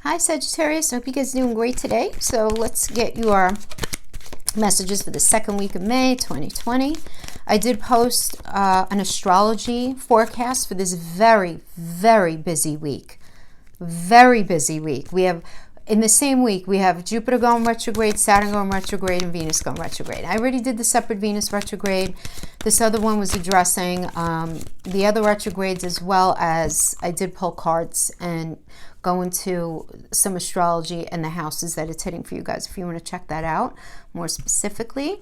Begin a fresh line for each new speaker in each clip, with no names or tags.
Hi Sagittarius, I hope you guys are doing great today. So let's get your messages for the second week of May 2020. I did post an astrology forecast for this very, very busy week. Very busy week. We have, in the same week, we have Jupiter going retrograde, Saturn going retrograde, and Venus going retrograde. I already did the separate Venus retrograde. This other one was addressing the other retrogrades, as well as I did pull cards and go into some astrology and the houses that it's hitting for you guys, if you want to check that out more specifically.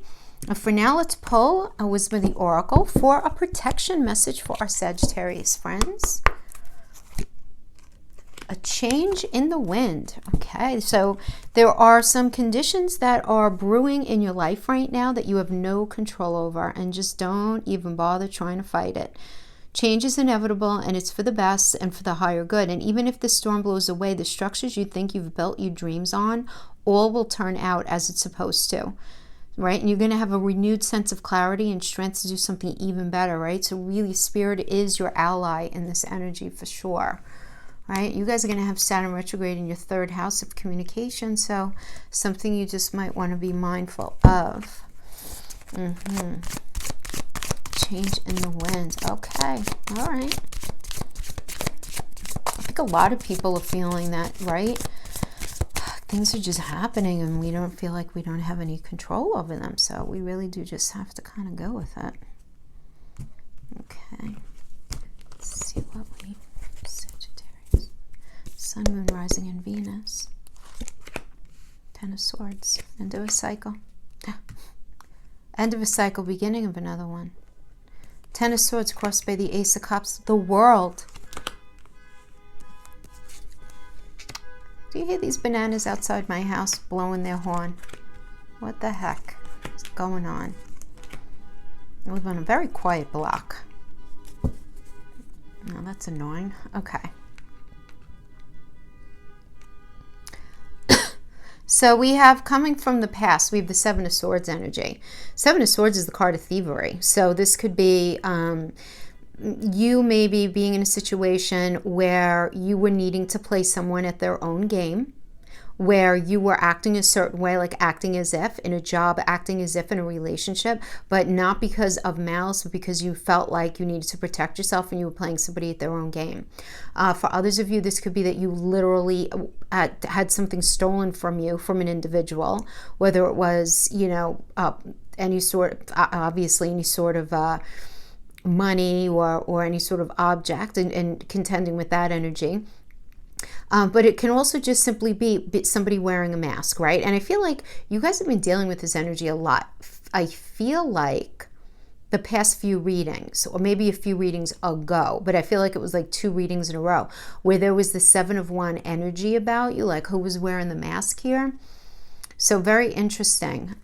For now, let's pull a Wisdom of the Oracle for a protection message for our Sagittarius friends. A change in the wind. Okay, so there are some conditions that are brewing in your life right now that you have no control over, and just don't even bother trying to fight it. Change is inevitable, and it's for the best and for the higher good. And even if the storm blows away, the structures you think you've built your dreams on, all will turn out as it's supposed to, right? And you're going to have a renewed sense of clarity and strength to do something even better, right? So really, Spirit is your ally in this energy for sure, right? You guys are going to have Saturn retrograde in your third house of communication, so something you just might want to be mindful of. Change in the wind. Okay, all right. I think a lot of people are feeling that, right? Things are just happening and we don't feel like we don't have any control over them, so we really do just have to kind of go with it. Okay, let's see what we Sagittarius. Sun, Moon, Rising, and Venus. Ten of Swords. End of a cycle. End of a cycle, beginning of another one. Ten of Swords crossed by the Ace of Cups. The World. Do you hear these bananas outside my house blowing their horn? What the heck is going on? I live on a very quiet block. Now that's annoying. Okay. So we have, coming from the past, we have the Seven of Swords energy. Seven of Swords is the card of thievery. So this could be you maybe being in a situation where you were needing to play someone at their own game, where you were acting a certain way, like acting as if in a job, acting as if in a relationship, but not because of malice, but because you felt like you needed to protect yourself and you were playing somebody at their own game. For others of you, this could be that you literally had something stolen from you, from an individual, whether it was, you know, any sort, obviously any sort of money or any sort of object, and contending with that energy. But it can also just simply be somebody wearing a mask, right? And I feel like you guys have been dealing with this energy a lot. I feel like the past few readings, or maybe a few readings ago, but I feel like it was like 2 readings in a row, where there was the Seven of Wands energy about you, like who was wearing the mask here. So very interesting.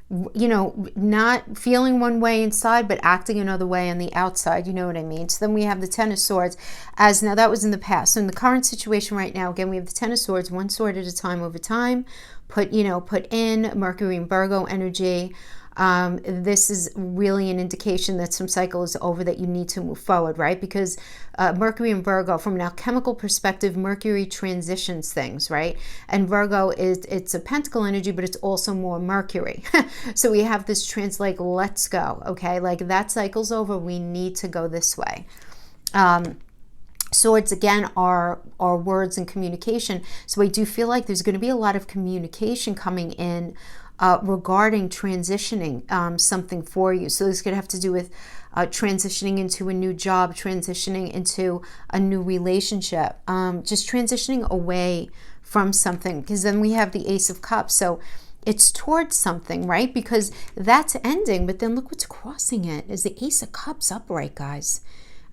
You know, not feeling one way inside, but acting another way on the outside. You know what I mean? So then we have the Ten of Swords, as now that was in the past. So in the current situation right now, again, we have the Ten of Swords, one sword at a time over time. Put in Mercury and Virgo energy. This is really an indication that some cycle is over, that you need to move forward, right? Because Mercury and Virgo, from an alchemical perspective, Mercury transitions things, right? And Virgo it's a pentacle energy, but it's also more Mercury. So we have this like, let's go, okay? Like that cycle's over, we need to go this way. Swords, again, are words and communication. So I do feel like there's going to be a lot of communication coming in regarding transitioning something for you. So this could have to do with transitioning into a new job, transitioning into a new relationship, just transitioning away from something, because then we have the Ace of Cups. So it's towards something, right? Because that's ending, but then look what's crossing it is the Ace of Cups upright, guys.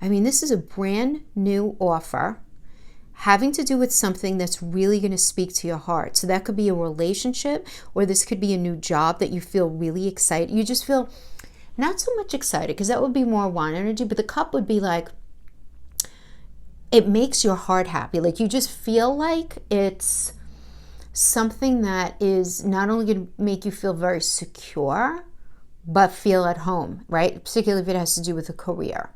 I mean, this is a brand new offer having to do with something that's really going to speak to your heart. So that could be a relationship, or this could be a new job that you feel really excited. You just feel not so much excited, because that would be more wand energy, but the cup would be like, it makes your heart happy. Like you just feel like it's something that is not only going to make you feel very secure, but feel at home, right? Particularly if it has to do with a career.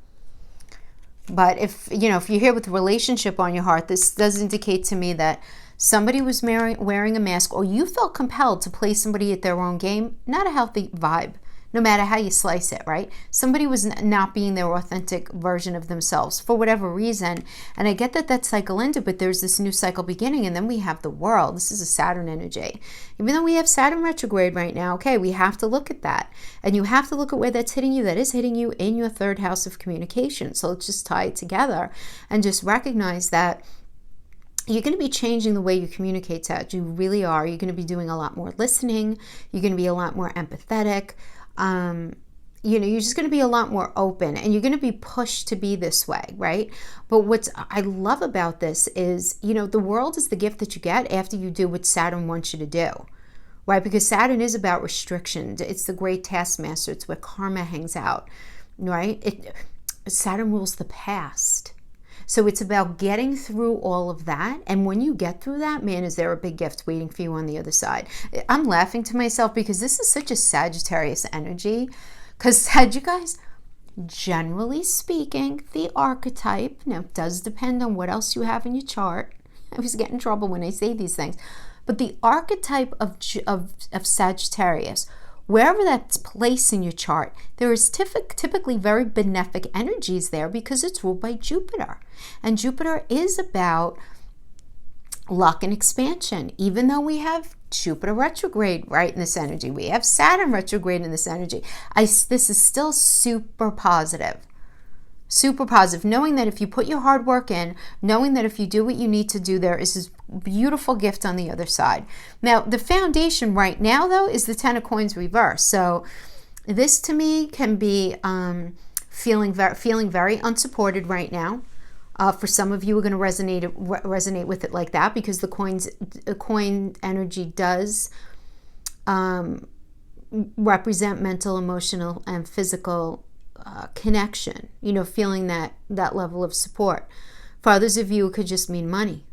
But if if you're here with a relationship on your heart, this does indicate to me that somebody was wearing a mask, or you felt compelled to play somebody at their own game. Not a healthy vibe, no matter how you slice it, right? Somebody was not being their authentic version of themselves for whatever reason. And I get that that cycle ended, but there's this new cycle beginning, and then we have the world. This is a Saturn energy. Even though we have Saturn retrograde right now, okay, we have to look at that. And you have to look at where that's hitting you. That is hitting you in your third house of communication. So let's just tie it together and just recognize that you're going to be changing the way you communicate to it. You really are. You're going to be doing a lot more listening. You're going to be a lot more empathetic. You're just going to be a lot more open, and you're going to be pushed to be this way, right? But what I love about this is, the world is the gift that you get after you do what Saturn wants you to do, right? Because Saturn is about restriction. It's the great taskmaster. It's where karma hangs out, right? Saturn rules the past. So it's about getting through all of that. And when you get through that, man, is there a big gift waiting for you on the other side. I'm laughing to myself because this is such a Sagittarius energy. Because you guys, generally speaking, the archetype, now it does depend on what else you have in your chart. I always get in trouble when I say these things. But the archetype of Sagittarius, wherever that's placed in your chart, there is typically very benefic energies there because it's ruled by Jupiter. And Jupiter is about luck and expansion. Even though we have Jupiter retrograde right in this energy, we have Saturn retrograde in this energy, this is still super positive. Super positive, knowing that if you put your hard work in, knowing that if you do what you need to do, there is this beautiful gift on the other side. Now, the foundation right now, though, is the Ten of Coins reverse. So this, to me, can be feeling very unsupported right now. For some of you, are going to resonate with it like that because the coin energy does represent mental, emotional, and physical connection, feeling that level of support. For others of you, it could just mean money.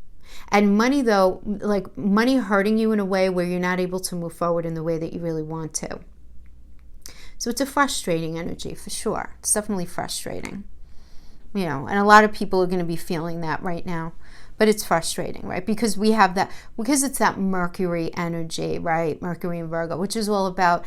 And money, though, like money hurting you in a way where you're not able to move forward in the way that you really want to. So it's a frustrating energy for sure. It's definitely frustrating. And a lot of people are going to be feeling that right now. But it's frustrating, right? Because we have that, because it's that Mercury energy, right? Mercury and Virgo, which is all about,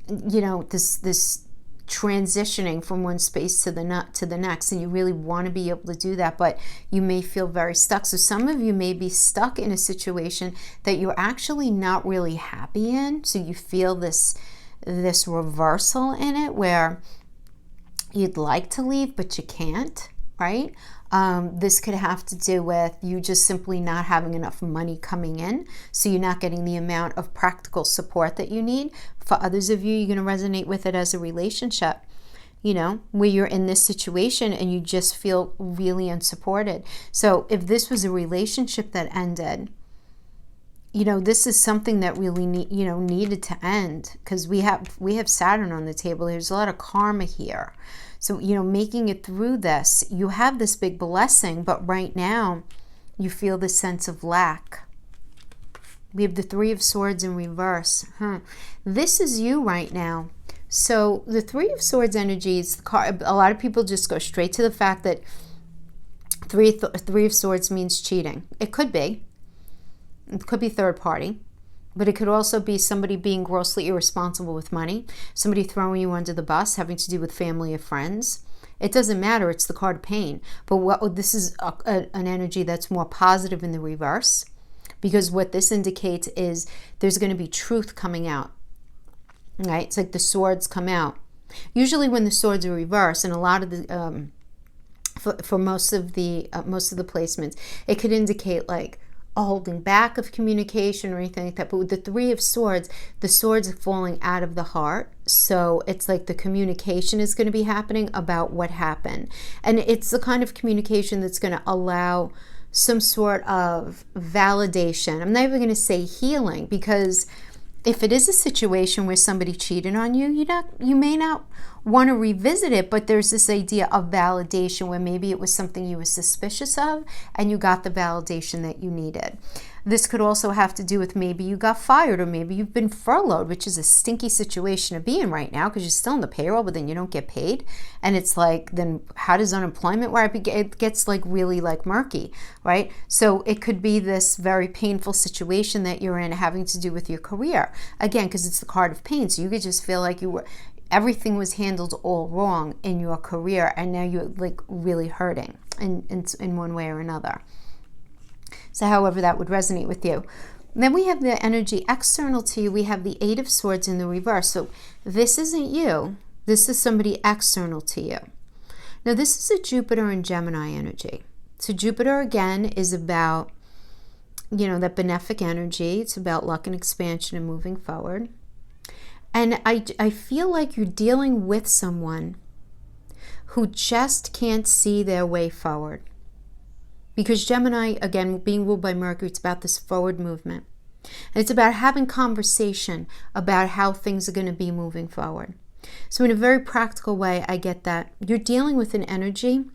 this transitioning from one space to the next, and you really want to be able to do that, but you may feel very stuck. So some of you may be stuck in a situation that you're actually not really happy in. So you feel this reversal in it where you'd like to leave, but you can't, right? This could have to do with you just simply not having enough money coming in, so you're not getting the amount of practical support that you need. For others of you, you're going to resonate with it as a relationship, where you're in this situation and you just feel really unsupported. So if this was a relationship that ended, this is something that really needed to end, because we have Saturn on the table. There's a lot of karma here. So, making it through this, you have this big blessing, but right now you feel this sense of lack. We have the Three of Swords in reverse. This is you right now. So the Three of Swords energy is a lot of people just go straight to the fact that Three of Swords means cheating. It could be. It could be third party. But it could also be somebody being grossly irresponsible with money, somebody throwing you under the bus, having to do with family or friends. It doesn't matter. It's the card of pain. But this is an energy that's more positive in the reverse, because what this indicates is there's going to be truth coming out. Right? It's like the swords come out. Usually when the swords are reversed, and a lot of the for most of the placements, it could indicate like a holding back of communication or anything like that. But with the Three of Swords, the swords are falling out of the heart. So it's like the communication is going to be happening about what happened. And it's the kind of communication that's going to allow some sort of validation. I'm not even going to say healing, because if it is a situation where somebody cheated on you, you may not want to revisit it, but there's this idea of validation where maybe it was something you were suspicious of and you got the validation that you needed. This could also have to do with maybe you got fired, or maybe you've been furloughed, which is a stinky situation to be in right now because you're still on the payroll, but then you don't get paid. And it's like, then how does unemployment work? It gets like really like murky, right? So it could be this very painful situation that you're in having to do with your career. Again, because it's the card of pain. So you could just feel like everything was handled all wrong in your career, and now you're like really hurting in one way or another. So however that would resonate with you. Then we have the energy external to you. We have the Eight of Swords in the reverse. So this isn't you. This is somebody external to you. Now this is a Jupiter and Gemini energy. So Jupiter again is about, that benefic energy. It's about luck and expansion and moving forward. And I feel like you're dealing with someone who just can't see their way forward. Because Gemini, again, being ruled by Mercury, it's about this forward movement. And it's about having conversation about how things are going to be moving forward. So in a very practical way, I get that. You're dealing with an energy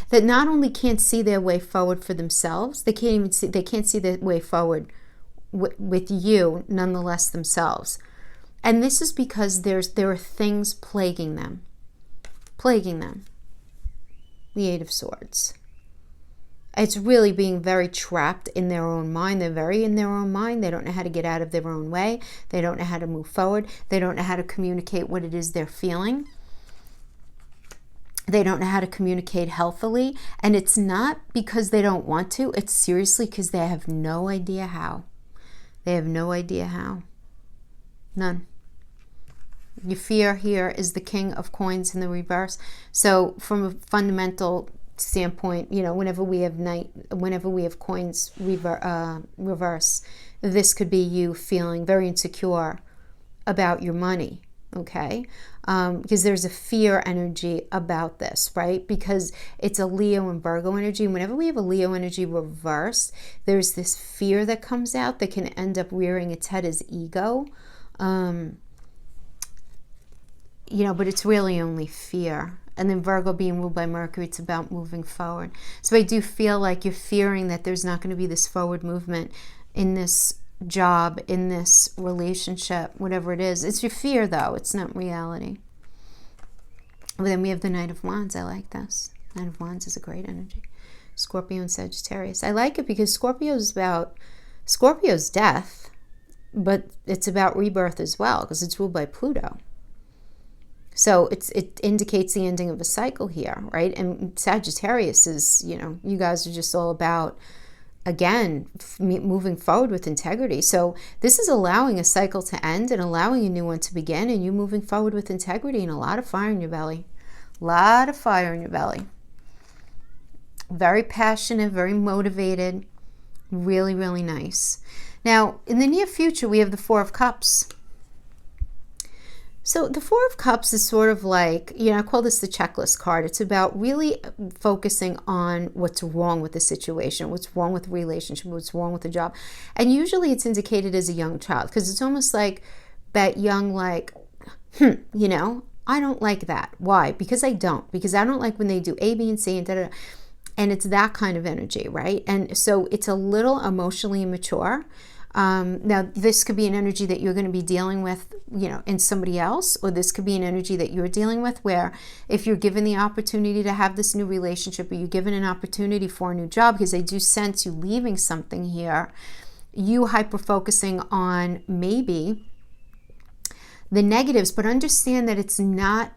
that not only can't see their way forward for themselves, they can't see their way forward with you, nonetheless themselves. And this is because there are things plaguing them. The Eight of Swords. It's really being very trapped in their own mind. They're very in their own mind. They don't know how to get out of their own way. They don't know how to move forward. They don't know how to communicate what it is they're feeling. They don't know how to communicate healthily. And it's not because they don't want to. It's seriously because they have no idea how. They have no idea how. None. Your fear here is the King of Coins in the reverse. So from a fundamental standpoint, whenever we have coins reverse, this could be you feeling very insecure about your money, okay? Because there's a fear energy about this, right? Because it's a Leo and Virgo energy. Whenever we have a Leo energy reverse, there's this fear that comes out that can end up rearing its head as ego. But it's really only fear. And then Virgo being ruled by Mercury, it's about moving forward. So I do feel like you're fearing that there's not going to be this forward movement in this job, in this relationship, whatever it is. It's your fear, though. It's not reality. But then we have the Knight of Wands. I like this. Knight of Wands is a great energy. Scorpio and Sagittarius. I like it because Scorpio's death, but it's about rebirth as well because it's ruled by Pluto. So it indicates the ending of a cycle here, right? And Sagittarius is, you guys are just all about, again, moving forward with integrity. So this is allowing a cycle to end and allowing a new one to begin, and you moving forward with integrity and a lot of fire in your belly. A lot of fire in your belly. Very passionate, very motivated. Really, really nice. Now, in the near future, we have the Four of Cups. So the Four of Cups is sort of like, I call this the checklist card. It's about really focusing on what's wrong with the situation, what's wrong with the relationship, what's wrong with the job. And usually it's indicated as a young child because it's almost like that young, like, I don't like that. Why? Because I don't like when they do A, B, and C and da-da-da. And it's that kind of energy, right? And so it's a little emotionally immature. Now, this could be an energy that you're going to be dealing with, in somebody else, or this could be an energy that you're dealing with where if you're given the opportunity to have this new relationship, or you're given an opportunity for a new job, because I do sense you leaving something here, you hyper-focusing on maybe the negatives, but understand that it's not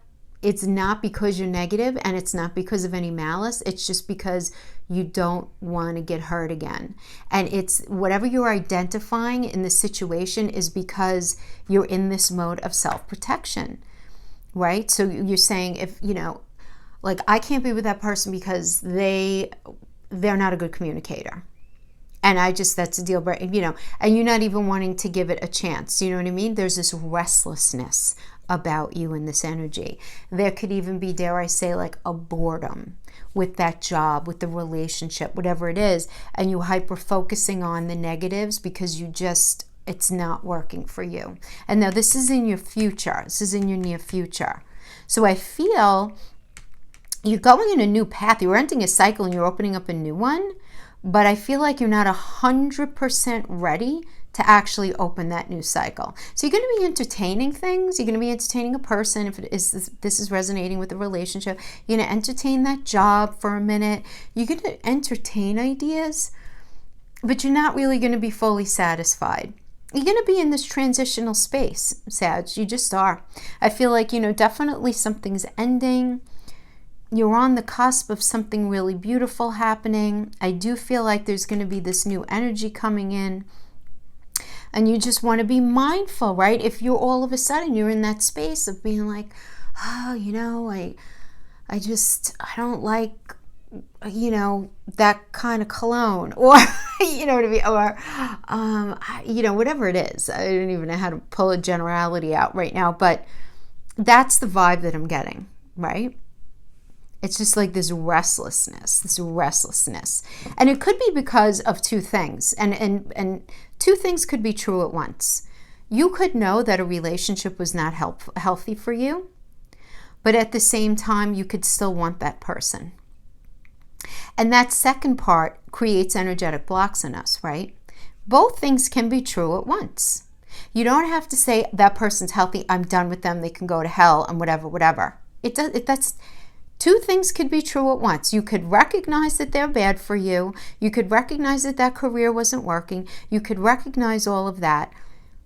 because you're negative and it's not because of any malice. It's just because you don't want to get hurt again. And it's whatever you're identifying in the situation is because you're in this mode of self-protection, right? So you're saying if, like I can't be with that person because they're not a good communicator. And that's a deal breaker, and you're not even wanting to give it a chance. You know what I mean? There's this restlessness about you in this energy. There could even be, dare I say, like a boredom with that job, with the relationship, whatever it is, and you hyper-focusing on the negatives because it's not working for you. And now this is in your future. This is in your near future. So I feel you're going in a new path. You're ending a cycle and you're opening up a new one. But I feel like you're not 100% ready to actually open that new cycle. So you're going to be entertaining things. You're going to be entertaining a person if this is resonating with the relationship. You're going to entertain that job for a minute. You're going to entertain ideas, but you're not really going to be fully satisfied. You're going to be in this transitional space, Sag. You just are. I feel like, definitely something's ending. You're on the cusp of something really beautiful happening. I do feel like there's going to be this new energy coming in. And you just want to be mindful, right? If you're all of a sudden, you're in that space of being like, oh, I don't like, that kind of cologne, or, what I mean? Or, whatever it is. I don't even know how to pull a generality out right now, but that's the vibe that I'm getting, right? It's just like this restlessness. And it could be because of two things. And two things could be true at once. You could know that a relationship was not healthy for you, but at the same time, you could still want that person. And that second part creates energetic blocks in us, right? Both things can be true at once. You don't have to say that person's healthy, I'm done with them, they can go to hell, and whatever. Two things could be true at once. You could recognize that they're bad for you. You could recognize that that career wasn't working. You could recognize all of that,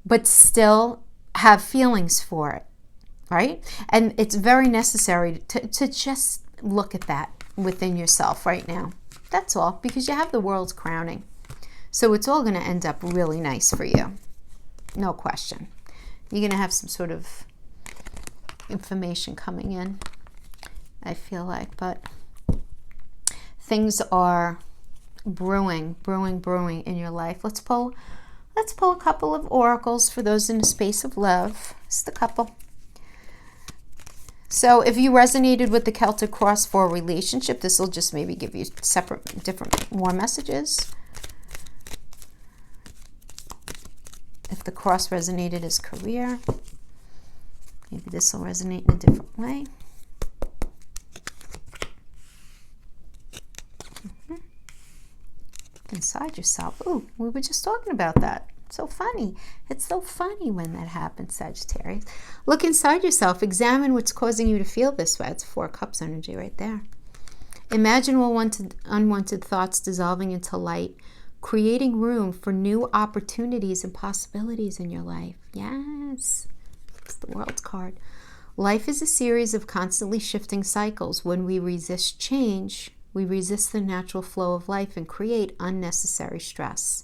but still have feelings for it, right? And it's very necessary to just look at that within yourself right now. That's all, because you have the world's crowning. So it's all going to end up really nice for you. No question. You're going to have some sort of information coming in, I feel like, but things are brewing in your life. Let's pull a couple of oracles for those in a space of love. Just a couple. So if you resonated with the Celtic cross for a relationship, this will just maybe give you more messages. If the cross resonated as career, maybe this will resonate in a different way. Inside yourself. Ooh, we were just talking about that. So funny. It's so funny when that happens, Sagittarius. Look inside yourself. Examine what's causing you to feel this way. It's 4 cups energy right there. Imagine all unwanted thoughts dissolving into light, creating room for new opportunities and possibilities in your life. Yes. It's the World's card. Life is a series of constantly shifting cycles. When we resist change, we resist the natural flow of life and create unnecessary stress.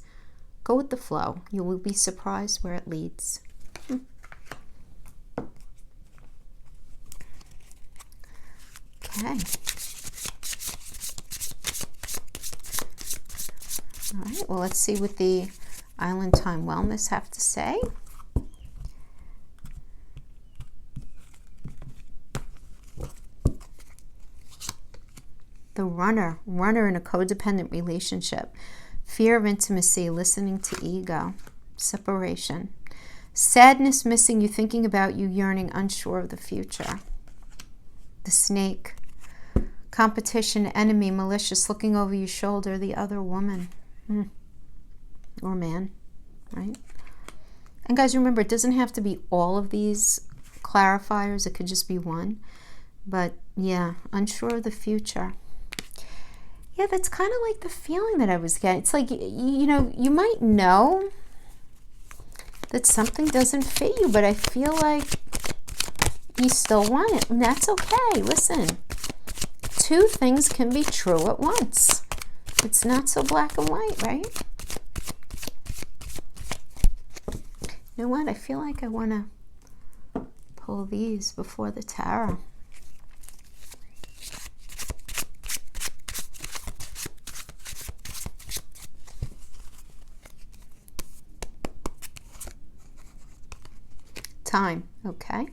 Go with the flow. You will be surprised where it leads. Okay. All right, well, let's see what the Island Time Wellness have to say. The runner in a codependent relationship. Fear of intimacy, listening to ego, separation. Sadness, missing you, thinking about you, yearning, unsure of the future. The Snake. Competition, enemy, malicious, looking over your shoulder, the other woman. Or man, right? And guys, remember, it doesn't have to be all of these clarifiers. It could just be one. But yeah, unsure of the future. Yeah, that's kind of like the feeling that I was getting. It's like, you might know that something doesn't fit you, but I feel like you still want it. And that's okay. Listen, 2 things can be true at once. It's not so black and white, right? You know what? I feel like I want to pull these before the tarot. Time, okay?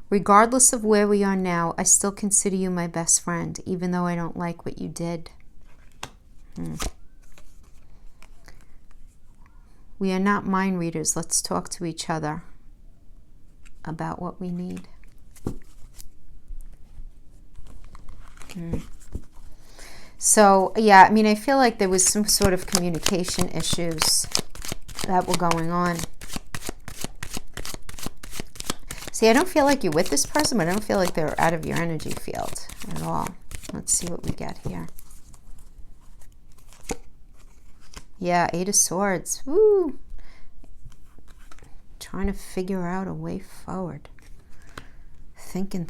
Regardless of where we are now, I still consider you my best friend, even though I don't like what you did. We are not mind readers. Let's talk to each other. about what we need. So, yeah, I mean, I feel like there was some sort of communication issues that were going on. See, I don't feel like you're with this person, but I don't feel like they're out of your energy field at all. Let's see what we get here. Yeah, Eight of Swords. Woo! Trying to figure out a way forward. Thinking.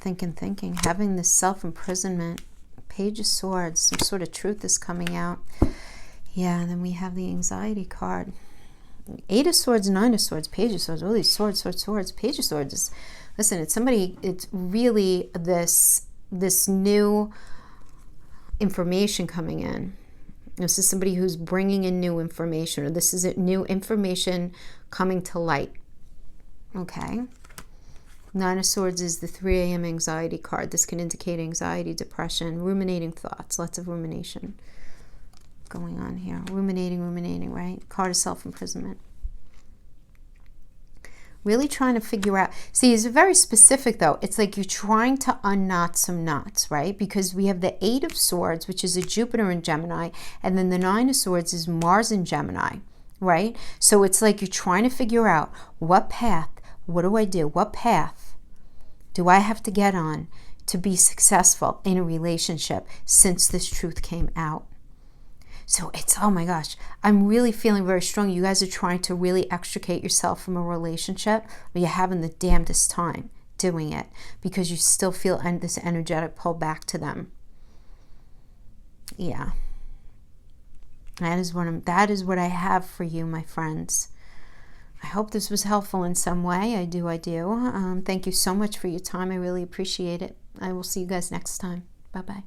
Having this self-imprisonment. Page of Swords. Some sort of truth is coming out. Yeah, and then we have the anxiety card. Eight of Swords, Nine of Swords, Page of Swords. All these swords. Page of Swords is, listen, it's somebody, it's really this new information coming in. This is somebody who's bringing in new information, or this is new information coming to light. Okay. Nine of Swords is the 3 a.m. anxiety card. This can indicate anxiety, depression, ruminating thoughts, lots of rumination going on here. Ruminating, right? Card of self-imprisonment. Really trying to figure out. See, it's very specific, though. It's like you're trying to unknot some knots, right? Because we have the Eight of Swords, which is a Jupiter in Gemini, and then the Nine of Swords is Mars in Gemini, right? So it's like you're trying to figure out what path, what do I do? What path do I have to get on to be successful in a relationship since this truth came out? So it's, oh my gosh, I'm really feeling very strong. You guys are trying to really extricate yourself from a relationship, but you're having the damnedest time doing it because you still feel this energetic pull back to them. Yeah. That is what I have for you, my friends. I hope this was helpful in some way. I do. Thank you so much for your time. I really appreciate it. I will see you guys next time. Bye-bye.